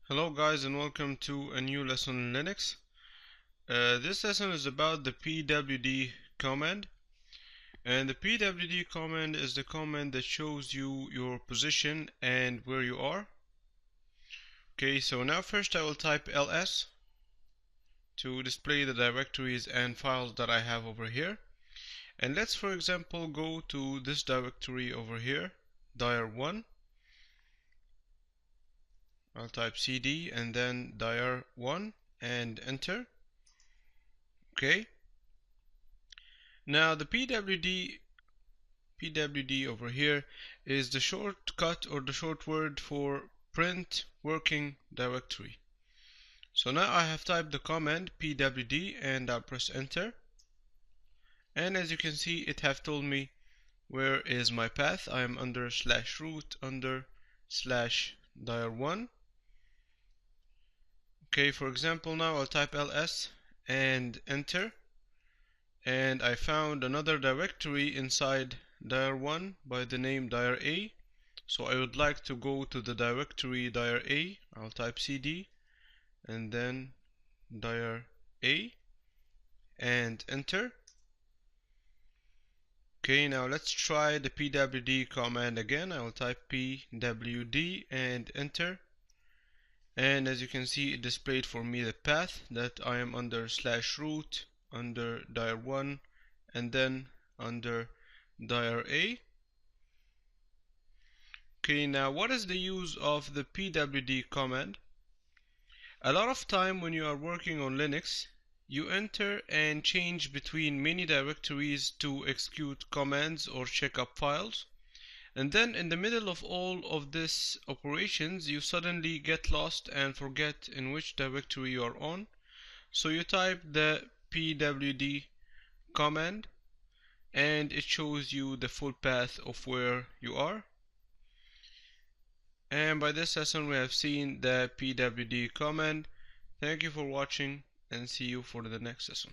Hello guys, and welcome to a new lesson in Linux. This lesson is about the pwd command, and the pwd command is the command that shows you your position and where you are. Okay, so now first I will type ls to display the directories and files that I have over here. And let's, for example, go to this directory over here, dir1. I'll type cd and then dir1 and enter. Okay, now the pwd over here is the shortcut or the short word for print working directory. So now I have typed the command pwd and I'll press enter, and as you can see it have told me where is my path. I am under /root under /dir1. Okay, for example, now I'll type ls and enter, and I found another directory inside dir1 by the name dir.a. So I would like to go to the directory dir.a. I'll type cd and then dir.a and enter. Okay, now let's try the pwd command again. I will type pwd and enter, and as you can see it displayed for me the path that I am under /root under dir1 and then under dir.a. Okay, now what is the use of the pwd command? A lot of time when you are working on Linux, you enter and change between many directories to execute commands or check up files, and then in the middle of all of these operations you suddenly get lost and forget in which directory you are on. So you type the pwd command and it shows you the full path of where you are. And by this lesson we have seen the pwd command. Thank you for watching and see you for the next lesson.